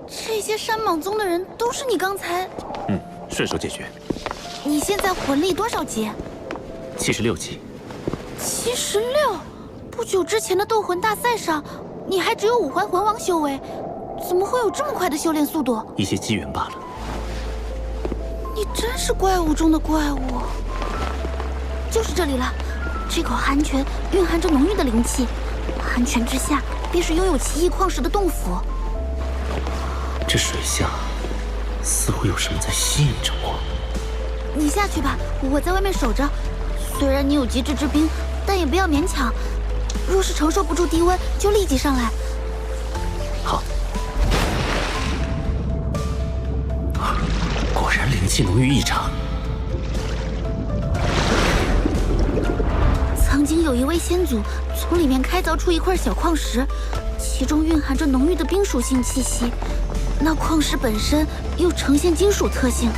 这些山莽宗的人都是你刚才……顺手解决。你现在魂力多少级？76级。76？不久之前的斗魂大赛上，你还只有5环魂王修为，怎么会有这么快的修炼速度？一些机缘罢了。你真是怪物中的怪物。就是这里了，这口寒泉蕴含着浓郁的灵气，寒泉之下便是拥有奇异矿石的洞府。这水下似乎有什么在吸引着我。你下去吧，我在外面守着。虽然你有极致之冰，但也不要勉强。若是承受不住低温，就立即上来。好。果然灵气浓郁异常。曾经有一位先祖从里面开凿出一块小矿石，其中蕴含着浓郁的冰属性气息。那矿石本身又呈现金属特性，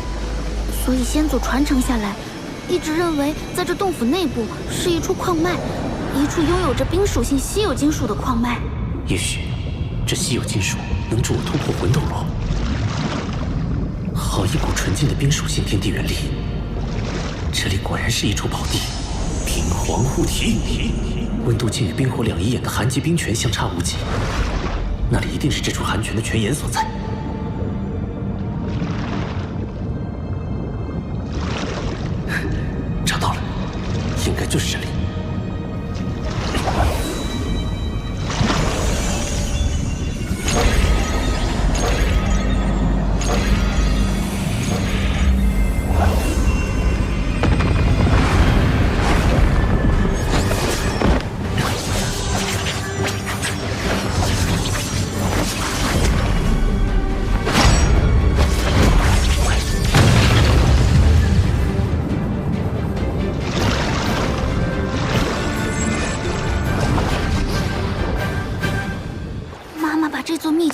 所以先祖传承下来，一直认为在这洞府内部是一处矿脉，一处拥有着冰属性稀有金属的矿脉。也许这稀有金属能助我突破魂斗罗。好一股纯净的冰属性天地元力，这里果然是一处宝地。冰皇护体，温度竟与冰火两仪眼的寒极冰泉相差无几，那里一定是这处寒泉的泉眼所在。找到了，应该就是这里。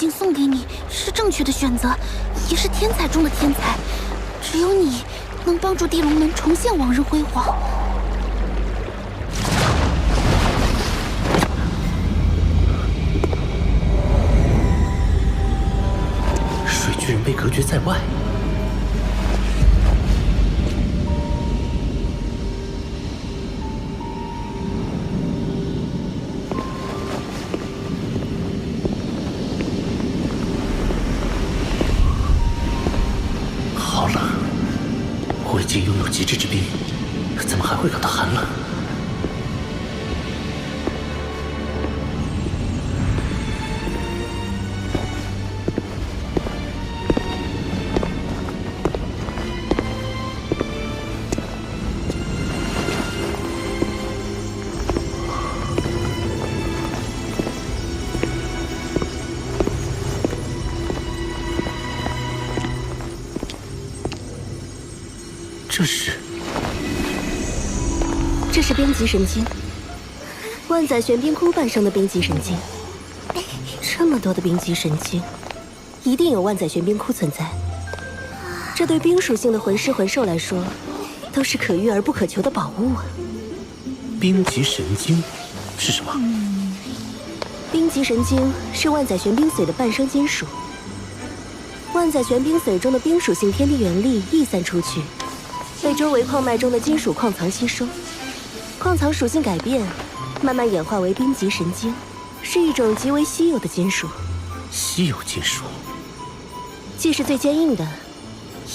送给你是正确的选择，也是天才中的天才。只有你能帮助地龙门重现往日辉煌。水巨人被隔绝在外。我已经拥有极致之冰，怎么还会感到寒冷？这是冰极神经，万载玄冰窟诞生的冰极神经。这么多的冰极神经，一定有万载玄冰窟存在。这对冰属性的魂师魂兽来说，都是可遇而不可求的宝物啊！冰极神经是什么？冰极神经是万载玄冰髓的半生金属。万载玄冰髓中的冰属性天地元力溢散出去，被周围矿脉中的金属矿藏吸收。矿藏属性改变，慢慢演化为冰极神经，是一种极为稀有的金属。稀有金属，既是最坚硬的，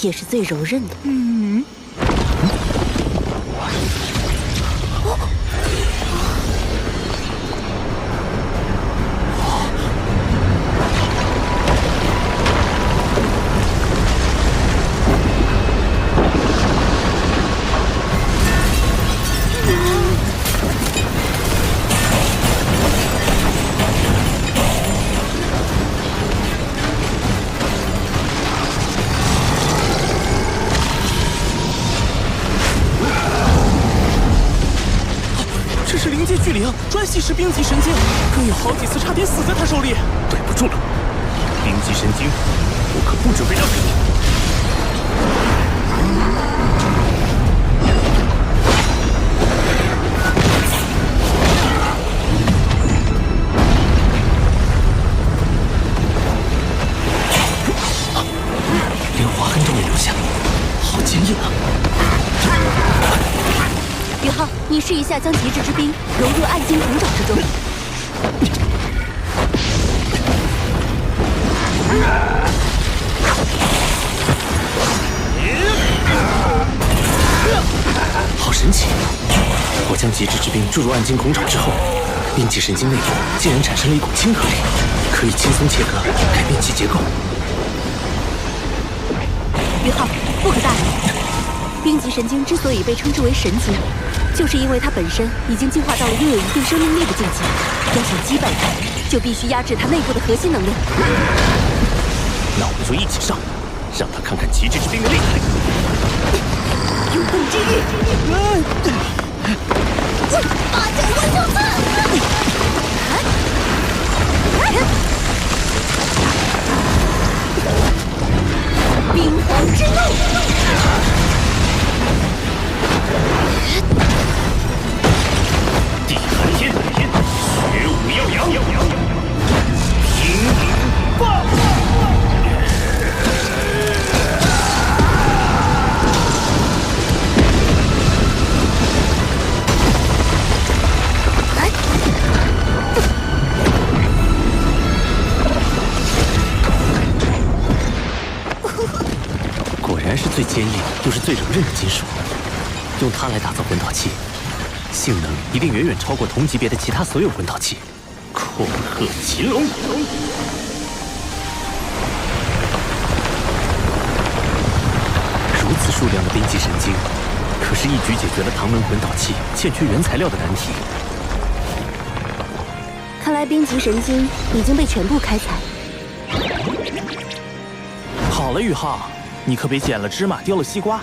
也是最柔韧的。巨灵专吸食冰极神经，更有好几次差点死在他手里。对不住了，冰极神经，我可不准备让给你。下，好坚硬啊！宇浩，你试一下将极致之冰融入暗金铜爪之中。好神奇！我将极致之冰注入暗金孔爪之后，冰极神经内部竟然产生了一股亲和力，可以轻松切割，改变其结构。宇浩，不可大意。冰极神经之所以被称之为神经，就是因为它本身已经进化到了拥有一定生命力的境界。要想击败它，就必须压制它内部的核心能量。那我们就一起上，让他看看极致之冰的厉害。永恒之域，八角万象刺！冰皇之怒！地寒天，雪舞耀阳，平影爆！果然是最坚硬又是最柔韧的金属，用它来打造魂导器，性能一定远远超过同级别的其他所有魂导器。恐吓秦龙！如此数量的冰极神经，可是一举解决了唐门魂导器欠缺原材料的难题。看来冰极神经已经被全部开采。好了，宇浩，你可别捡了芝麻丢了西瓜。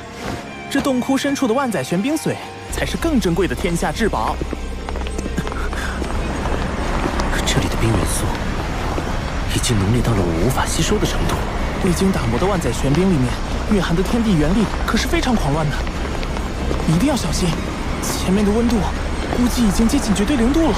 这洞窟深处的万载玄冰髓才是更珍贵的天下至宝。这里的冰元素已经浓烈到了我无法吸收的程度。未经打磨的万载玄冰里面蕴含的天地元力可是非常狂乱的，一定要小心。前面的温度估计已经接近绝对零度了。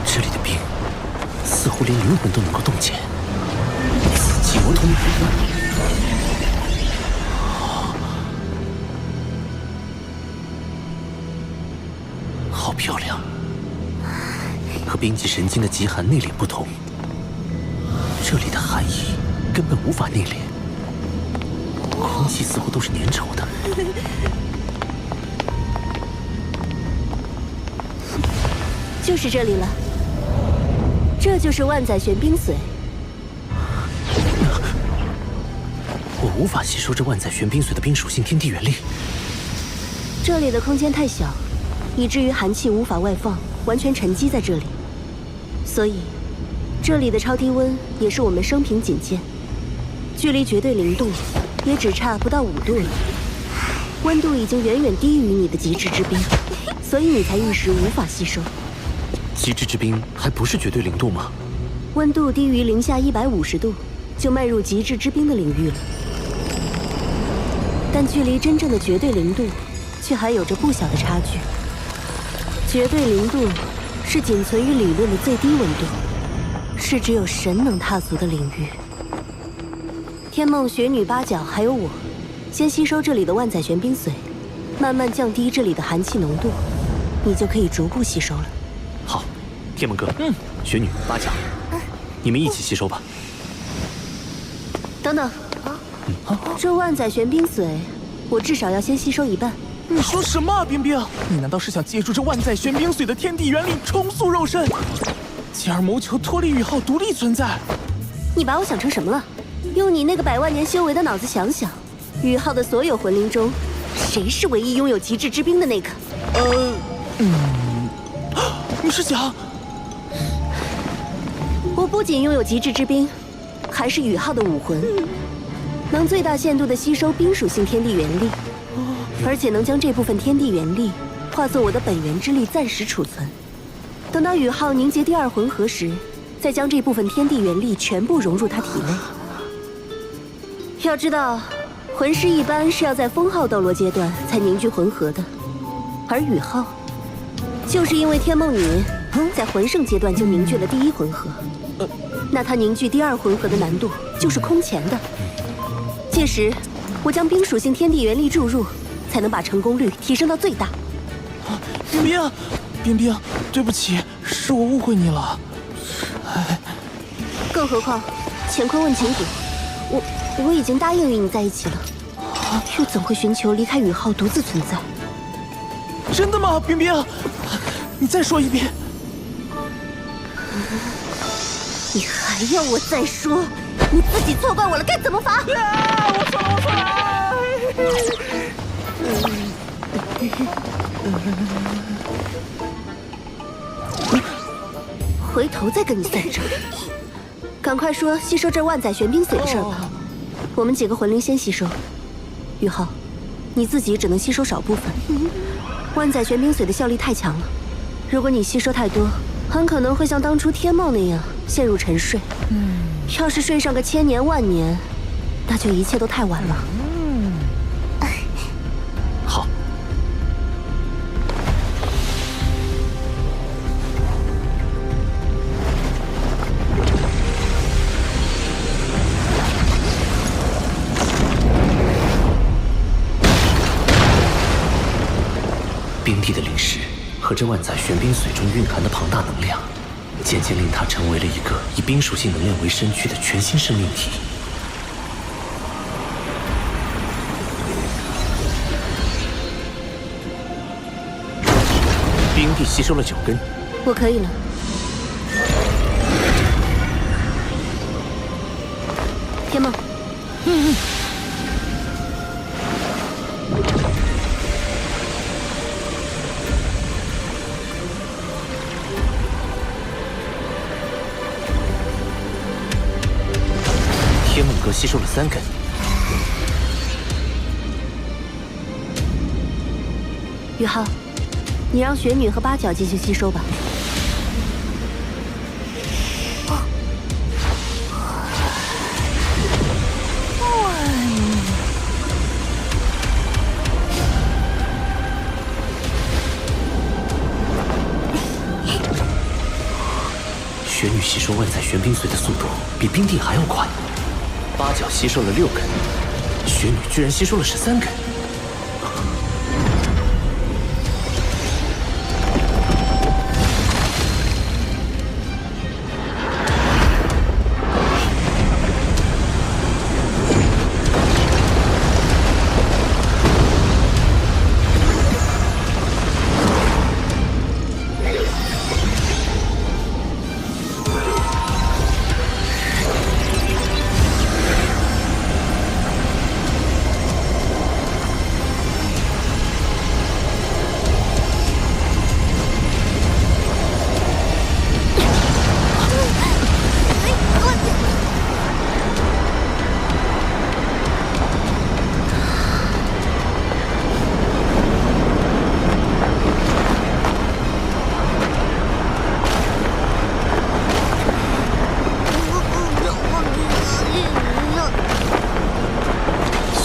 这里的冰似乎连灵魂都能够冻结。紫极魔通，好漂亮。和冰极神经的极寒内敛不同，这里的寒意根本无法内敛，空气似乎都是粘稠的。就是这里了，这就是万载玄冰髓。我无法吸收这万载玄冰髓的冰属性天地元力。这里的空间太小，以至于寒气无法外放，完全沉积在这里。所以，这里的超低温也是我们生平仅见，距离绝对零度也只差不到5度了。温度已经远远低于你的极致之冰，所以你才一时无法吸收。极致之冰还不是绝对零度吗？温度低于零下150度，就迈入极致之冰的领域了。但距离真正的绝对零度，却还有着不小的差距。绝对零度是仅存于理论的最低温度，是只有神能踏足的领域。天梦、雪女、八角还有我，先吸收这里的万载玄冰髓，慢慢降低这里的寒气浓度，你就可以逐步吸收了。好，天梦哥，雪女、八角，你们一起吸收吧。等等，这万载玄冰髓，我至少要先吸收一半。你说什么啊，冰冰？你难道是想借助这万载玄冰髓的天地元力重塑肉身，进而谋求脱离宇浩独立存在？你把我想成什么了？用你那个100万年修为的脑子想想，宇浩的所有魂灵中，谁是唯一拥有极致之冰的那个？你是想？我不仅拥有极致之冰，还是宇浩的武魂，能最大限度地吸收冰属性天地元力，而且能将这部分天地元力化作我的本源之力暂时储存。等到宇浩凝结第2魂核时，再将这部分天地元力全部融入他体内。要知道，魂师一般是要在封号斗罗阶段才凝聚魂核的，而宇浩就是因为天梦女在魂圣阶段就凝聚了第1魂核，那他凝聚第2魂核的难度就是空前的。届时，我将冰属性天地元力注入，才能把成功率提升到最大。冰冰，冰冰，对不起，是我误会你了。更何况，乾坤问情谷，我已经答应与你在一起了，又怎会寻求离开宇浩独自存在？真的吗，冰冰？你再说一遍。你还要我再说？你自己错怪我了，该怎么罚？我错了。回头再跟你算账。赶快说吸收这万载玄冰髓的事儿吧。我们几个魂灵先吸收。宇浩，你自己只能吸收少部分。万载玄冰髓的效力太强了，如果你吸收太多，很可能会像当初天梦那样陷入沉睡。要是睡上个千年万年，那就一切都太晚了。好。冰帝的灵石和这万载玄冰髓中蕴含的庞大能量，渐渐令它成为了一个以冰属性能量为身躯的全新生命体。冰帝吸收了9根，我可以了。天梦，天梦哥吸收了3根。宇浩，你让雪女和八角进行吸收吧。雪女吸收万载玄冰髓的速度比冰帝还要快。八角吸收了6根，雪女居然吸收了13根。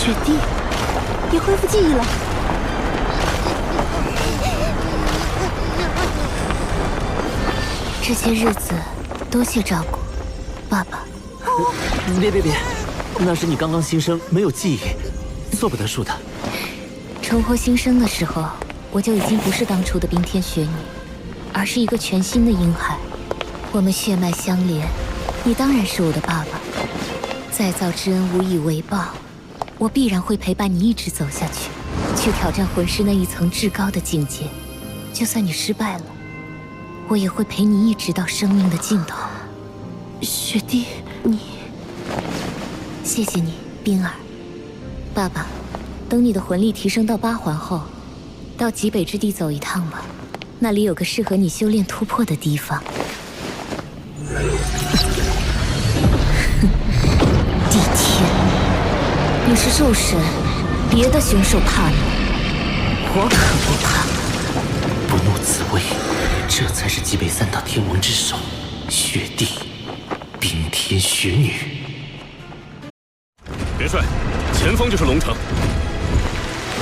雪弟，你恢复记忆了。这些日子多谢照顾，爸爸。别，那是你刚刚新生，没有记忆，做不得数的。重获新生的时候，我就已经不是当初的冰天雪女，而是一个全新的婴孩。我们血脉相连，你当然是我的爸爸。再造之恩无以为报，我必然会陪伴你一直走下去，去挑战魂师那一层至高的境界。就算你失败了，我也会陪你一直到生命的尽头。雪弟，你……谢谢你，冰儿。爸爸，等你的魂力提升到8环后，到极北之地走一趟吧，那里有个适合你修炼突破的地方。帝天，你是肉神，别的选手怕你，我可不怕。不怒自威，这才是击败3大天王之首，雪帝、冰天雪女。元帅，前方就是龙城。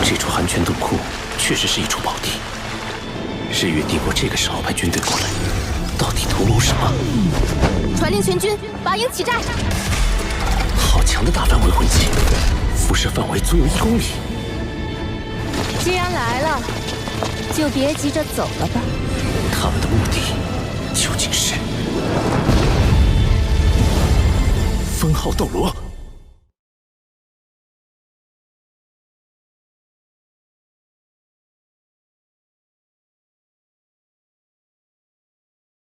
这处寒泉洞窟确实是一处宝地。日月帝国这个时候派军队过来，到底图谋什么？传令全军，拔营起寨！好强的大范围混击，辐射范围足有1公里。既然来了，就别急着走了吧。他们的目的究竟是？封号斗罗。